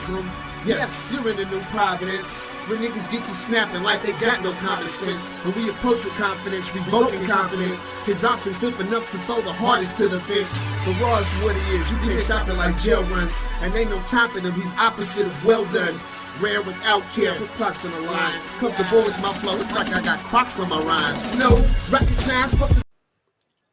bedroom. Yes, you're in the new Providence, where niggas get to snapping like they got no common sense. When we approach with confidence, revoking confidence. His offense stiff enough to throw the hardest to the fence. So raw is what he is, you can't stop it like jail runs. And ain't no topping him, he's opposite of well done. Rare without care, put clocks on the line. Comfortable with my flow, it's like I got Crocs on my rhymes. No, rocket science, fuck the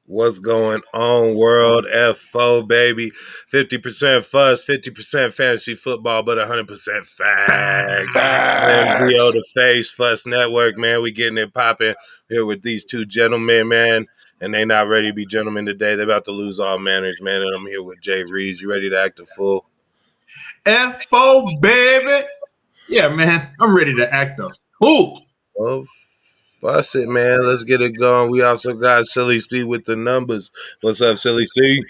What's going on, world? FO, baby. 50% fuss, 50% fantasy football, but 100% facts. MVO the Face, Fuss Network, man. We getting it popping here with these two gentlemen, man. And they not ready to be gentlemen today. They're about to lose all manners, man. And I'm here with Jay Reeves. You ready to act a fool? FO, baby. Yeah, man. I'm ready to act a fool. Well, fuss it, man. Let's get it going. We also got Silly C with the numbers. What's up, Silly C?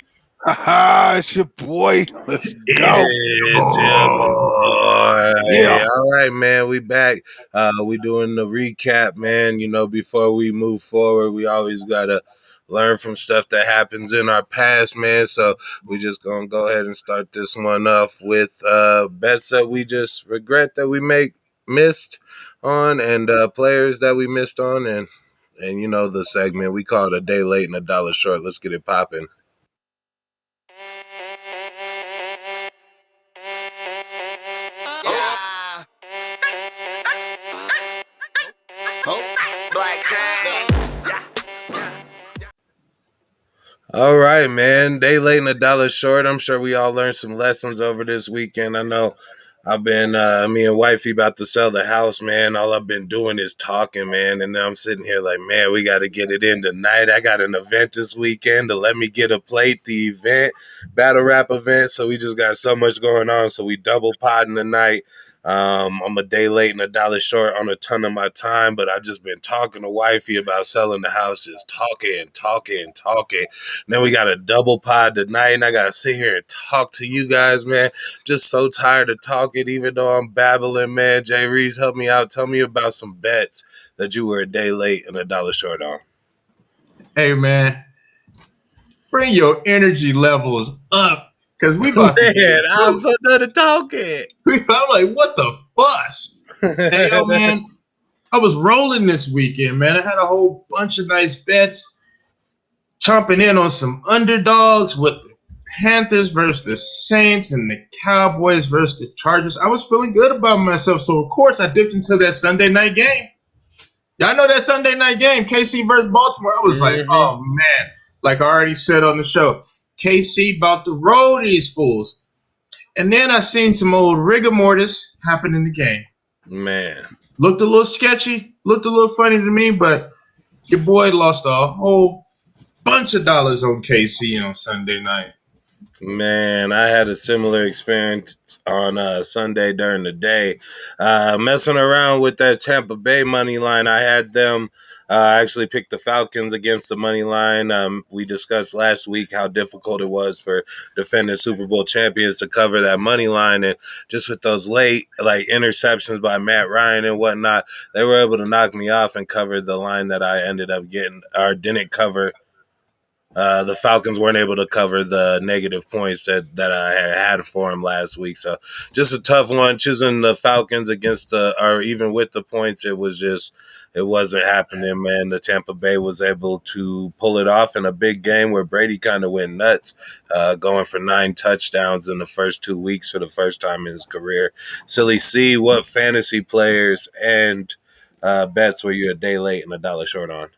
It's your boy. Let's go. It's your boy. Yeah. All right, man. We back. We doing the recap, man. You know, before we move forward, we always gotta learn from stuff that happens in our past, man. So we just gonna go ahead and start this one off with bets that we just regret that we missed on, and players that we missed on, and you know the segment we call it a day late and a dollar short. Let's get it popping. All right, man. Day late and a dollar short. I'm sure we all learned some lessons over this weekend. I know I've been, me and wifey about to sell the house, man. All I've been doing is talking, man. And now I'm sitting here like, man, we got to get it in tonight. I got an event this weekend to let me get a plate, the event, battle rap event. So we just got so much going on. So we double potting tonight. I'm a day late and a dollar short on a ton of my time, but I've just been talking to wifey about selling the house, just talking. Then we got a double pod tonight, and I got to sit here and talk to you guys, man. Just so tired of talking, even though I'm babbling, man. Jay Reeves, help me out. Tell me about some bets that you were a day late and a dollar short on. Hey, man. Bring your energy levels up. Because we about Man, I'm so done of talking. I'm like, what the fuss? Hey, yo, man. I was rolling this weekend, man. I had a whole bunch of nice bets. Chomping in on some underdogs with the Panthers versus the Saints and the Cowboys versus the Chargers. I was feeling good about myself. So, of course, I dipped into that Sunday night game. Y'all know that Sunday night game, KC versus Baltimore. I was like, oh, man. Like I already said on the show, KC about to roll these fools. And then I seen some old rigor mortis happen in the game. Man. Looked a little sketchy, looked a little funny to me, but your boy lost a whole bunch of dollars on KC on Sunday night. Man, I had a similar experience on Sunday during the day. Messing around with that Tampa Bay money line, I had them actually pick the Falcons against the money line. We discussed last week how difficult it was for defending Super Bowl champions to cover that money line, and just with those late interceptions by Matt Ryan and whatnot, they were able to knock me off and cover the line that I ended up getting or didn't cover. The Falcons weren't able to cover the negative points that I had for them last week. So just a tough one. Choosing the Falcons against or even with the points, it wasn't happening, man. The Tampa Bay was able to pull it off in a big game where Brady kind of went nuts, going for 9 touchdowns in the first 2 weeks for the first time in his career. Silly C, what fantasy players and bets were you a day late and a dollar short on?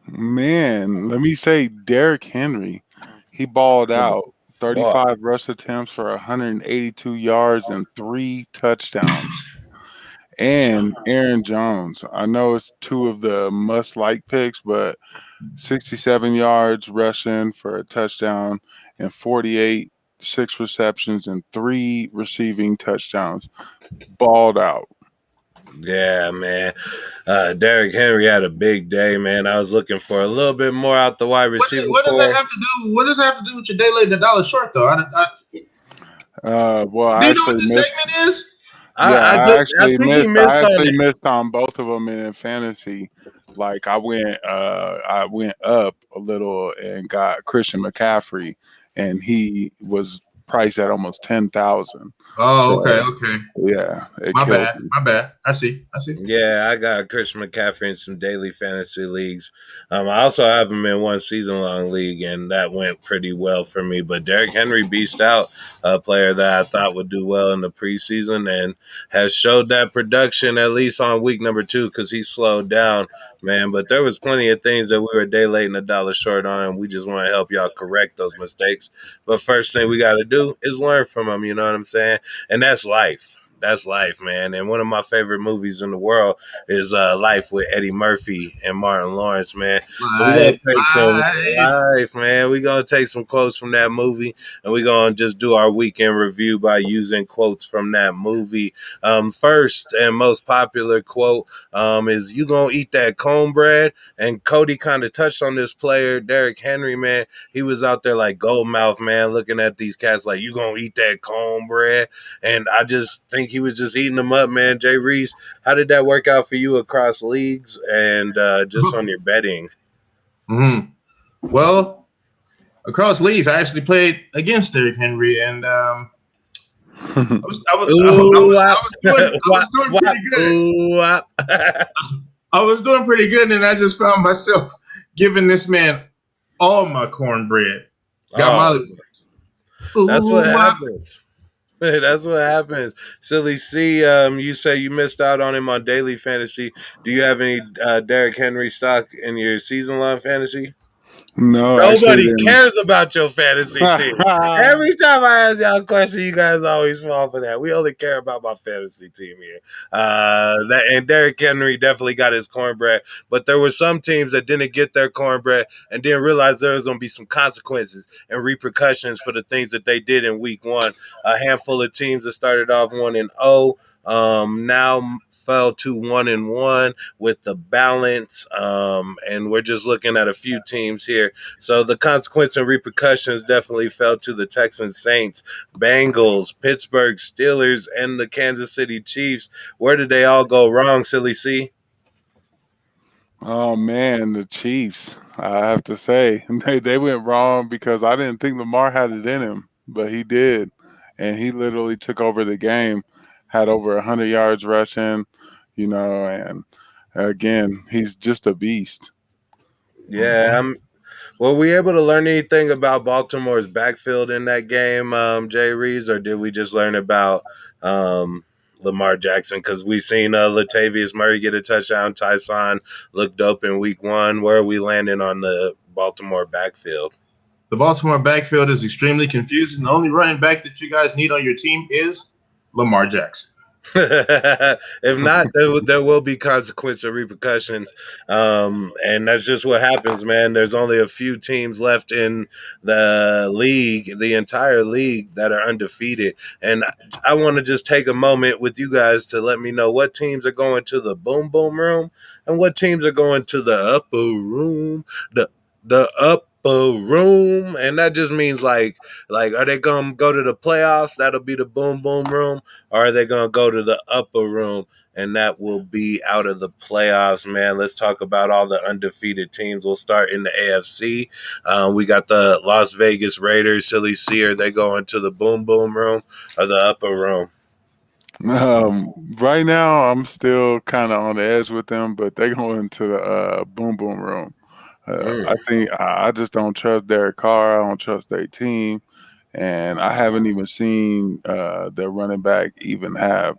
Man, let me say Derrick Henry. He balled out. 35 rush attempts for 182 yards and 3 touchdowns. And Aaron Jones. I know it's 2 of the must-like picks, but 67 yards rushing for a touchdown and 48, 6 receptions and 3 receiving touchdowns. Balled out. Yeah, man. Derrick Henry had a big day, man. I was looking for a little bit more out the wide receiver. What does that have to do? What does that have to do with your day late and a dollar short, though? Well, do you know what the segment is? I actually missed on both of them in fantasy. Like I went up a little and got Christian McCaffrey, and he was priced at almost 10,000. Oh, So okay. yeah, it My killed bad. me. My bad. I see. Yeah, I got Christian McCaffrey in some daily fantasy leagues. I also have him in one season long league, and that went pretty well for me. But Derrick Henry beast out, a player that I thought would do well in the preseason and has showed that production at least on week number 2 because he slowed down, man. But there was plenty of things that we were a day late and a dollar short on, and we just want to help y'all correct those mistakes. But first thing we got to do is learn from them, you know what I'm saying? And that's life. That's life, man. And one of my favorite movies in the world is Life with Eddie Murphy and Martin Lawrence, man. So we're gonna take some Life. life, man. We're gonna take some quotes from that movie and we're gonna just do our weekend review by using quotes from that movie. First and most popular quote is "You gonna eat that cornbread?" And Cody kind of touched on this player, Derrick Henry, man. He was out there like gold mouth, man, looking at these cats like, "You gonna eat that cornbread?" And I just think he was just eating them up, man. Jay Reese, how did that work out for you across leagues and just on your betting? Mm-hmm. Well, across leagues, I actually played against Derrick Henry, and Ooh, I was wop, doing wop, pretty good. ooh, wop. I was doing pretty good, and I just found myself giving this man all my cornbread. Got Oh, my that's what ooh, happens. That's what happens. Silly C, you say you missed out on him on daily fantasy. Do you have any Derrick Henry stock in your season long fantasy? No, actually, Nobody then. cares about your fantasy team. Every time I ask y'all a question, you guys always fall for that. We only care about my fantasy team here. And Derrick Henry definitely got his cornbread, but there were some teams that didn't get their cornbread and didn't realize there was going to be some consequences and repercussions for the things that they did in week 1. A handful of teams that started off 1-0 now fell to 1-1 with the balance, and we're just looking at a few teams here. So the consequence and repercussions definitely fell to the Texans, Saints, Bengals, Pittsburgh Steelers, and the Kansas City Chiefs. Where did they all go wrong, Silly C? Oh man, the Chiefs. I have to say they went wrong because I didn't think Lamar had it in him, but he did, and he literally took over the game. Had over 100 yards rushing, and again, he's just a beast. Yeah, were we able to learn anything about Baltimore's backfield in that game, Jay Reeves, or did we just learn about Lamar Jackson? Because we seen Latavius Murray get a touchdown. Tyson looked dope in week 1. Where are we landing on the Baltimore backfield? The Baltimore backfield is extremely confusing. The only running back that you guys need on your team is Lamar Jackson. If not, there will be consequence or repercussions, and that's just what happens, man. There's only a few teams left in the league, the entire league, that are undefeated. And I want to just take a moment with you guys to let me know what teams are going to the boom boom room and what teams are going to the upper room. The upper room, and that just means like are they gonna go to the playoffs? That'll be the boom boom room. Or are they going to go to the upper room, and that will be out of the playoffs, man? Let's talk about all the undefeated teams. We'll start in the AFC. We got the Las Vegas Raiders. Silly C, are they going to the boom boom room or the upper room? Right now, I'm still kind of on the edge with them, but they go into the boom boom room. I think I just don't trust Derek Carr. I don't trust their team. And I haven't even seen their running back even have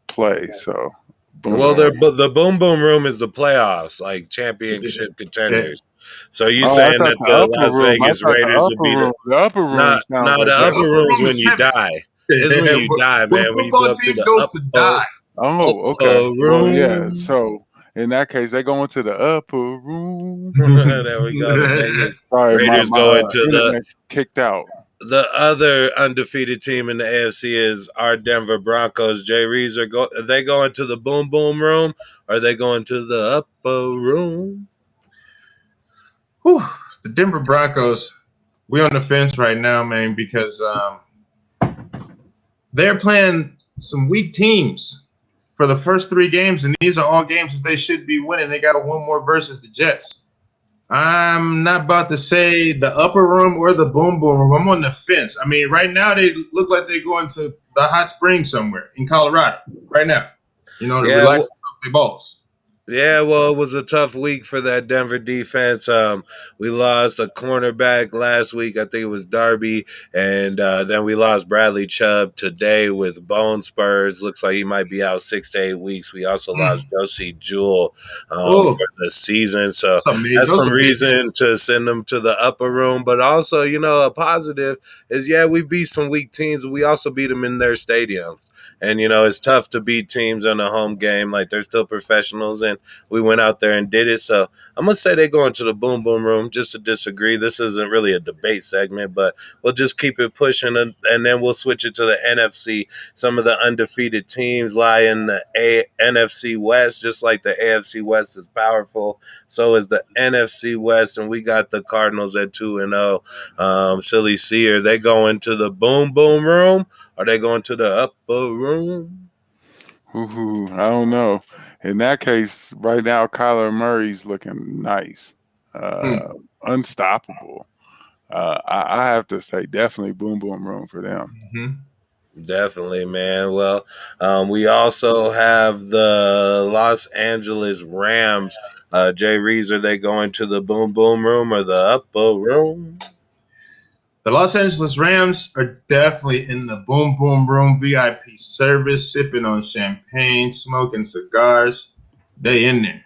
play. So, boom, Well, boom. the boom boom room is the playoffs, like championship Yeah. contenders. So you Oh, I saying thought that the the upper Las room. I Vegas thought Raiders the would upper be the room. The upper room not sounds no like the The upper that. upper room's room when is you heaven. die. It's when you die, When man. When you go football up to teams the go to upper die. Oh, okay. Well, yeah. room. So in that case, they go into the upper room. There we go. The Vegas Sorry, my Raiders my going to internet kicked out. the other undefeated team in the AFC is our Denver Broncos. Jay Reeves are they going to the boom boom room or are they going to the upper room? Whew, the Denver Broncos, we're on the fence right now, man, because they're playing some weak teams for the first 3 games, and these are all games that they should be winning. They got to win more versus the Jets. I'm not about to say the upper room or the boom boom room. I'm on the fence. I mean, right now they look like they're going to the hot springs somewhere in Colorado. Right now, to Yeah, relax their balls. yeah, well, it was a tough week for that Denver defense. We lost a cornerback last week. I think it was Darby, and then we lost Bradley Chubb today with bone spurs. Looks like he might be out 6 to 8 weeks. We also lost Josie Jewell Oh, for the season, so that's those some are big. reason to send them to the upper room. But also, a positive is we beat some weak teams, but we also beat them in their stadiums. And it's tough to beat teams in a home game. Like they're still professionals, and we went out there and did it. So I'm gonna say they're going to the boom boom room. Just to disagree, this isn't really a debate segment, but we'll just keep it pushing, and then we'll switch it to the NFC. Some of the undefeated teams lie in the NFC West, just like the AFC West is powerful. So is the NFC West, and we got the Cardinals at 2-0. Silly C, are they going to the boom boom room? Are they going to the upper room? Ooh, I don't know. In that case, right now, Kyler Murray's looking nice, unstoppable. I have to say, definitely boom boom room for them. Definitely, man. Well, we also have the Los Angeles Rams. Jay Reeves, are they going to the boom boom room or the upper room? The Los Angeles Rams are definitely in the boom boom room VIP service, sipping on champagne, smoking cigars. They in there.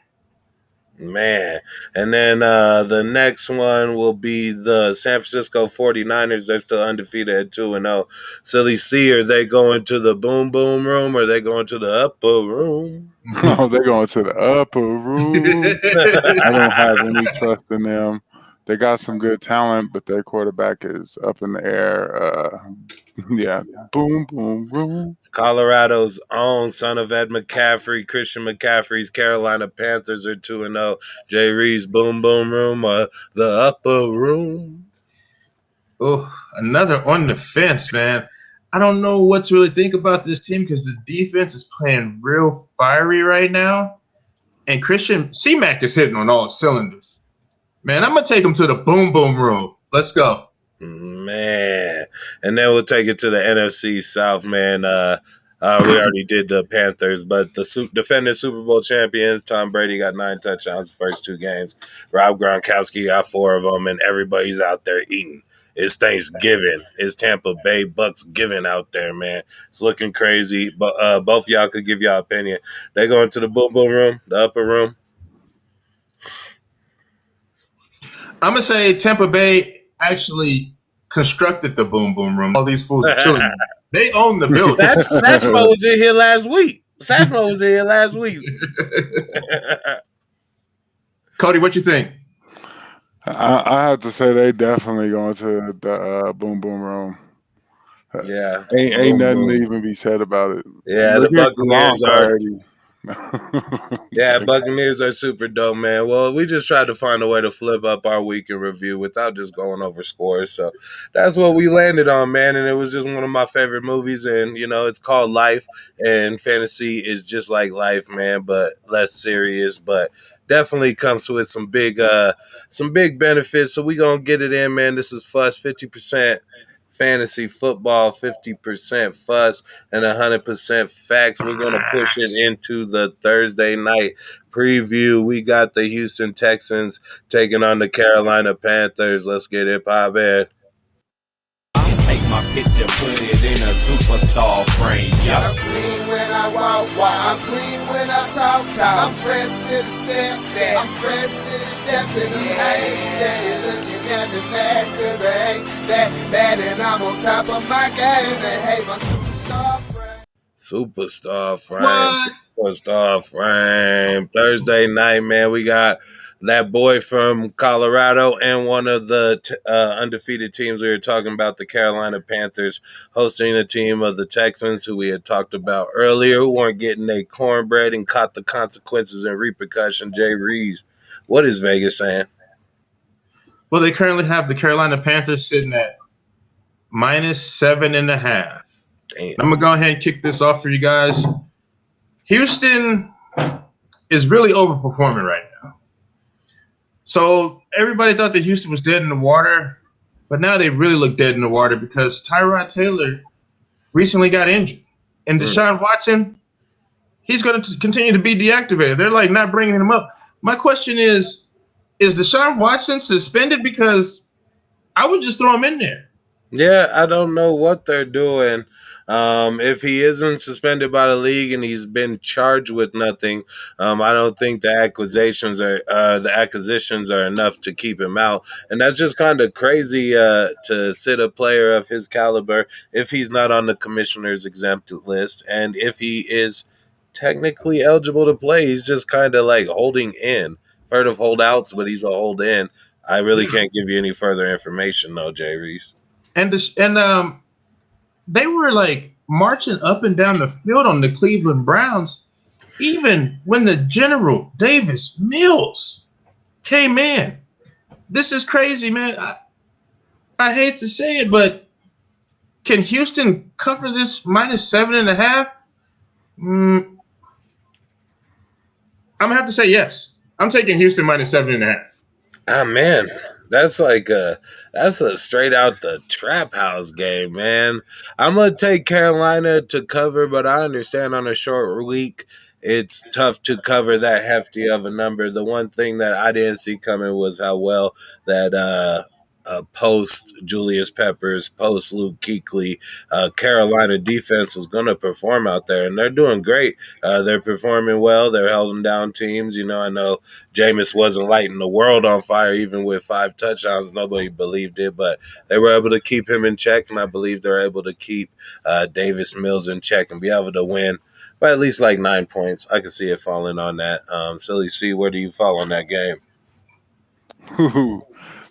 Man. And then the next one will be the San Francisco 49ers. They're still undefeated at 2-0. Silly C, are they going to the boom boom room or are they going to the upper room? Oh, they're going to the upper room. I don't have any trust in them. They got some good talent, but their quarterback is up in the air. Yeah, boom, boom, room. Colorado's own son of Ed McCaffrey, Christian McCaffrey's Carolina Panthers are 2-0. Jay Reeves, boom boom room or the upper room? Oh, another on the fence, man. I don't know what to really think about this team because the defense is playing real fiery right now. And Christian C-Mac is hitting on all cylinders. Man, I'm going to take him to the boom boom room. Let's go. Man. And then we'll take it to the NFC South, man. We already did the Panthers, but the defending Super Bowl champions, Tom Brady got 9 touchdowns the first 2 games. Rob Gronkowski got 4 of them, and everybody's out there eating. It's Thanksgiving. It's Tampa Bay Bucks giving out there, man. It's looking crazy. But both of y'all could give y'all opinion. They going to the boom boom room, the upper room. I'm going to say Tampa Bay actually constructed the boom boom room. All these fools are chilling. They own the building. Satchmo was in here last week. Satchmo was in here last week. Cody, what you think? I have to say they definitely going to the boom boom room. Yeah, ain't nothing to even be said about it. Yeah, Look the at Buccaneers Gronk are. already. Yeah, Buccaneers are super dope, man. Well, we just tried to find a way to flip up our week in review without just going over scores. So that's what we landed on, man. And it was just one of my favorite movies. And, it's called Life. And fantasy is just like life, man, but less serious. But definitely comes with some big benefits. So we going to get it in, man. This is Fuss, 50% fantasy football, 50% fuss, and 100% facts. We're going to push it into the Thursday night preview. We got the Houston Texans taking on the Carolina Panthers. Let's get it poppin'. Take my picture, put it in a superstar frame. Yep. I'm clean when I walk, I'm clean when I talk. I'm fresh to the step, I'm fresh to the depth, and I ain't steady looking at me bad, cause I ain't that bad, and I'm on top of my game, and hey, my superstar frame. Superstar frame. What? Superstar frame. Thursday night, man, we got that boy from Colorado and one of the undefeated teams we were talking about, the Carolina Panthers, hosting a team of the Texans, who we had talked about earlier, who weren't getting their cornbread and caught the consequences and repercussion. Jay Reeves, what is Vegas saying? Well, they currently have the Carolina Panthers sitting at -7.5. Damn. I'm going to go ahead and kick this off for you guys. Houston is really overperforming right now. So everybody thought that Houston was dead in the water, but now they really look dead in the water because Tyrod Taylor recently got injured. And Deshaun Watson, he's going to continue to be deactivated. They're like not bringing him up. My question is Deshaun Watson suspended? Because I would just throw him in there. Yeah, I don't know what they're doing. If he isn't suspended by the league and he's been charged with nothing, I don't think the acquisitions are enough to keep him out, and that's just kind of crazy to sit a player of his caliber if he's not on the commissioner's exempt list, and if he is technically eligible to play, he's just kind of like holding in. I've heard of holdouts, but he's a hold in. I really can't give you any further information, though, Jay Reese. And they were like marching up and down the field on the Cleveland Browns, even when the General Davis Mills came in. This is crazy, man. I hate to say it, but can Houston cover this -7.5? I'm gonna have to say yes. I'm taking Houston -7.5. Ah, man, that's a straight out the trap house game, man. I'm gonna take Carolina to cover, but I understand on a short week it's tough to cover that hefty of a number. The one thing that I didn't see coming was how well that post Julius Peppers, post Luke Kuechly, Carolina defense was going to perform out there, and they're doing great. They're performing well. They're holding down teams. You know, I know Jameis wasn't lighting the world on fire even with 5 touchdowns. Nobody believed it, but they were able to keep him in check, and I believe they're able to keep Davis Mills in check and be able to win by at least like 9 points. I can see it falling on that. Silly C, where do you fall on that game?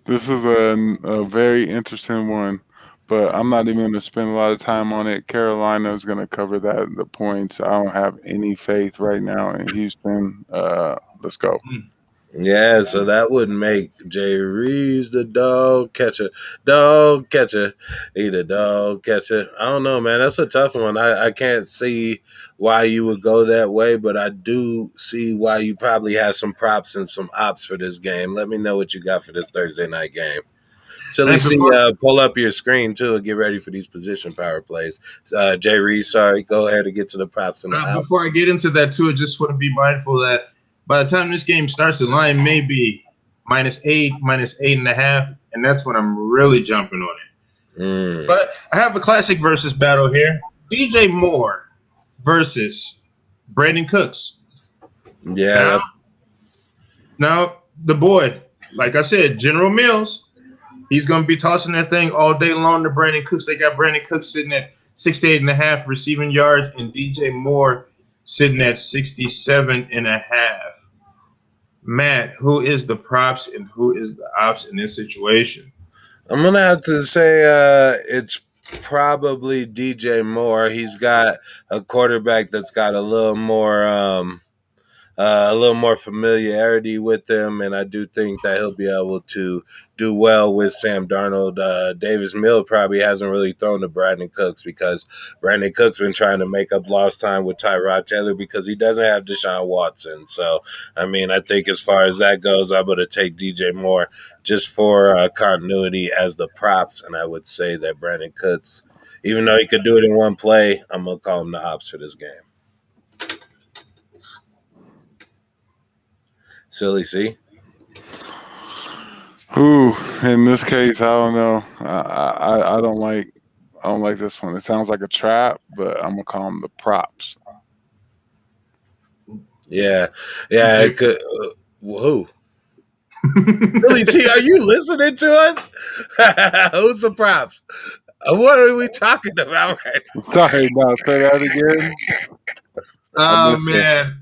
This is a very interesting one, but I'm not even going to spend a lot of time on it. Carolina is going to cover the points. I don't have any faith right now in Houston. Let's go. Yeah, so that would make Jay Reeves the dog catcher. Dog catcher. He the dog catcher. I don't know, man. That's a tough one. I can't see why you would go that way, but I do see why you probably have some props and some ops for this game. Let me know what you got for this Thursday night game. Silly C, pull up your screen, too, and get ready for these position power plays. Jay Reeves, sorry. Go ahead and get to the props and the ops. Before I get into that, too, I just want to be mindful that by the time this game starts, the line may be -8, -8.5, and that's when I'm really jumping on it. But I have a classic versus battle here. DJ Moore versus Brandon Cooks. Yeah. Now, the boy, like I said, General Mills, he's going to be tossing that thing all day long to Brandon Cooks. They got Brandon Cooks sitting at 68.5 receiving yards and DJ Moore sitting at 67.5. Matt, who is the props and who is the ops in this situation? I'm going to have to say it's probably DJ Moore. He's got a quarterback that's got a little more familiarity with him, and I do think that he'll be able to do well with Sam Darnold. Davis Mills probably hasn't really thrown to Brandon Cooks because Brandon Cooks been trying to make up lost time with Tyrod Taylor because he doesn't have Deshaun Watson. So, I mean, I think as far as that goes, I'm going to take DJ Moore just for continuity as the props, and I would say that Brandon Cooks, even though he could do it in one play, I'm going to call him the ops for this game. Silly C. Ooh, in this case, I don't know. I don't like this one. It sounds like a trap, but I'm gonna call them the props. Yeah, it could. Who? Silly C, are you listening to us? Who's the props? What are we talking about right now? Sorry, no, say that again. Oh, man.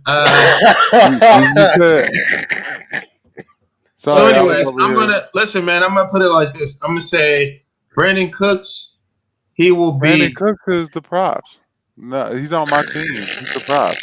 So anyways, I'm going to – listen, man, I'm going to put it like this. I'm going to say Brandon Cooks, he will be – Brandon Cooks is the props. No, he's on my team. He's the props.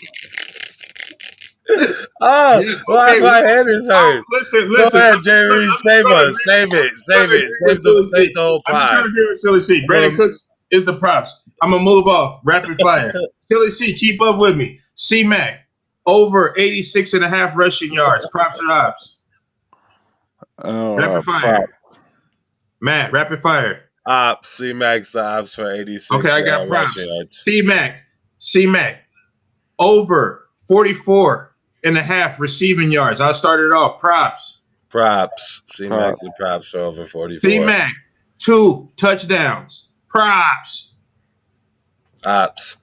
Oh, yeah, okay, my head is hurt. Listen. Go ahead, Jerry. Save us. Save it. Save the whole pot. I'm just trying to agree with Silly C. Brandon Cooks is the props. I'm going to move off. Rapid fire. Silly C, keep up with me. C-Mac, over 86.5 rushing yards. Props or ops? Rapid fire. Matt, rapid fire. Ops, C-Max ops for 86 Okay, I got props. rushing yards. C-Mac. Over 44.5 receiving yards. I'll start it off. Props. C-Max and props for over 44. C-Mac, 2 touchdowns. Props. Ops.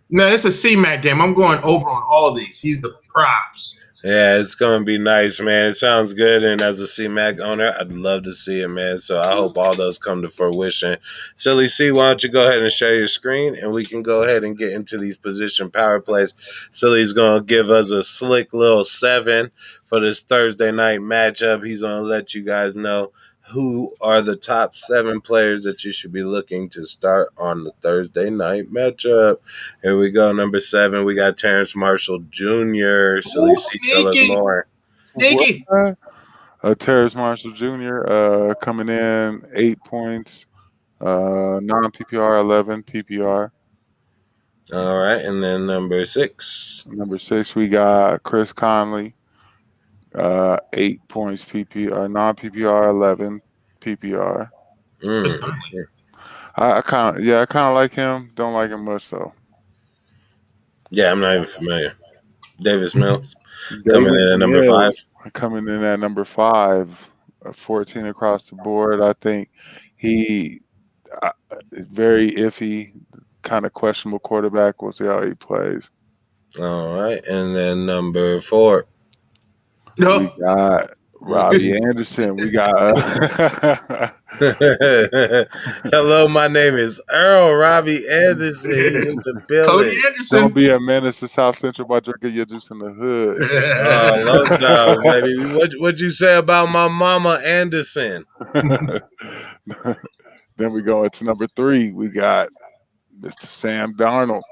No, it's a C-Mac game. I'm going over on all these. He's the props. Yeah, it's going to be nice, man. It sounds good. And as a C-Mac owner, I'd love to see it, man. So I hope all those come to fruition. Silly C, why don't you go ahead and share your screen, and we can go ahead and get into these position power plays. Silly's going to give us a slick little 7 for this Thursday night matchup. He's going to let you guys know who are the top 7 players that you should be looking to start on the Thursday night matchup. Here we go. Number 7, we got Terrence Marshall Jr. Silly C, tell us more. Sneaky. Terrence Marshall Jr. Coming in 8 points, non-PPR, 11 PPR. All right, and then number 6. Number 6, we got Chris Connolly. 8 points PPR, non-PPR, 11 PPR. I kind of like him. Don't like him much though. Yeah, I'm not even familiar. Davis Mills coming in at number 5. Coming in at number 5, 14 across the board. I think he is very iffy, kind of questionable quarterback. We'll see how he plays. All right, and then number 4. No. We got Robbie Anderson. We got hello, my name is Earl Robbie Anderson in the building. Cody Anderson. Don't be a menace to South Central by drinking your juice in the hood. Love dog, baby. What'd you say about my mama Anderson? Then we go into number 3. We got Mr. Sam Darnold.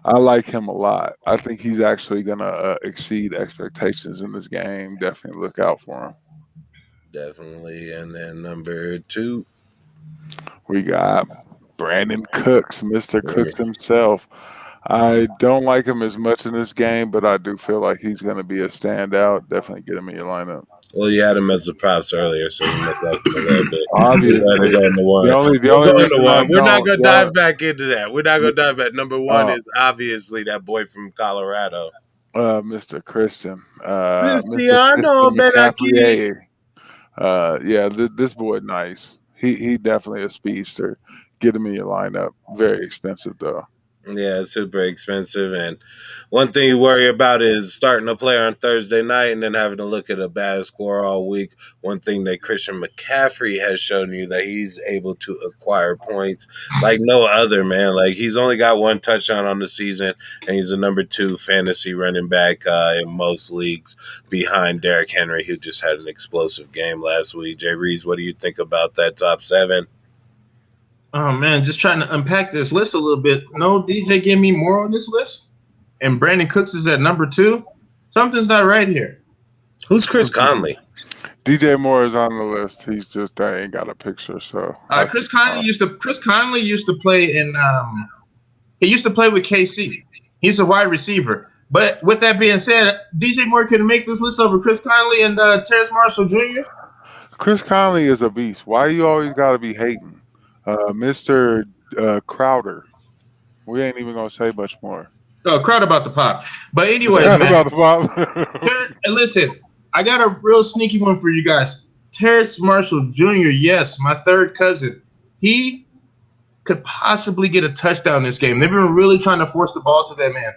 I like him a lot. I think he's actually going to exceed expectations in this game. Definitely look out for him. Definitely. And then number 2. We got Brandon Cooks, Mr. Cooks himself. I don't like him as much in this game, but I do feel like he's going to be a standout. Definitely get him in your lineup. Well, you had him as the props earlier, so you must like him a little bit. Obviously. We're not going to dive back into that. We're not going to dive back. Number 1 is obviously that boy from Colorado. Mr. Christian. Cristiano Benaki. This boy nice. He definitely a speedster. Get him in your lineup. Very expensive, though. Yeah, it's super expensive. And one thing you worry about is starting a player on Thursday night and then having to look at a bad score all week. One thing that Christian McCaffrey has shown you that he's able to acquire points like no other, man. Like, he's only got 1 touchdown on the season, and he's the number 2 fantasy running back in most leagues behind Derrick Henry, who just had an explosive game last week. Jay Reeves, what do you think about that top 7? Oh, man, just trying to unpack this list a little bit. No, DJ gave me more on this list, and Brandon Cooks is at number 2. Something's not right here. Who's Chris Conley? DJ Moore is on the list. He's just ain't got a picture. So Chris Conley used to play in. He used to play with KC. He's a wide receiver. But with that being said, DJ Moore can make this list over Chris Conley and Terrence Marshall Jr. Chris Conley is a beast. Why you always got to be hating? Mr. Crowder. We ain't even gonna say much more. Oh, Crowder about to pop. But anyways, man. About to pop. Listen, I got a real sneaky one for you guys. Terrence Marshall Jr., yes, my third cousin. He could possibly get a touchdown this game. They've been really trying to force the ball to that man.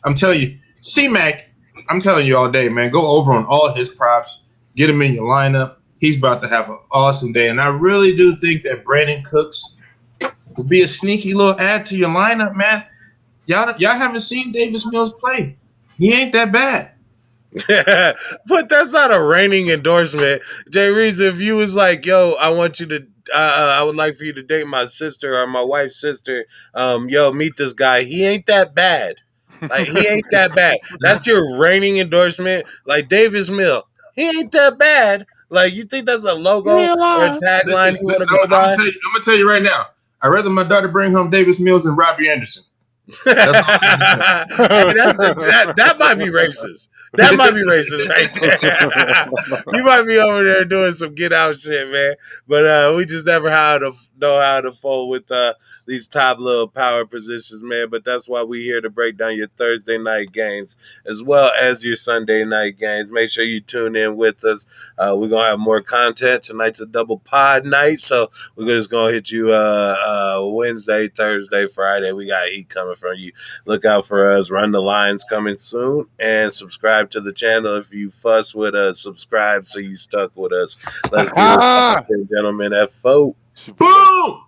I'm telling you. C-Mac, I'm telling you all day, man. Go over on all his props. Get him in your lineup. He's about to have an awesome day. And I really do think that Brandon Cooks will be a sneaky little add to your lineup, man. Y'all haven't seen Davis Mills play. He ain't that bad. But that's not a reigning endorsement. Jay Reeves, if you was like, yo, I want you to I would like for you to date my sister or my wife's sister, meet this guy. He ain't that bad. Like, he ain't that bad. That's your reigning endorsement. Like, Davis Mills, he ain't that bad. Like, you think that's a logo or a tagline you want to go by? I'm going to tell you right now. I'd rather my daughter bring home Davis Mills and Robbie Anderson. Hey, that might be racist. That might be racist right there. You might be over there doing some get out shit, man. But we just never know how to fold with these top little power positions, man. But that's why we here to break down your Thursday night games as well as your Sunday night games. Make sure you tune in with us. We're gonna have more content. Tonight's a double pod night, so we're just gonna hit you Wednesday, Thursday, Friday. We got heat coming from you. Look out for us. Run the Lines coming soon, and subscribe to the channel. If you fuss with us, subscribe so you stuck with us. Let's get it, gentlemen. F4. Boom!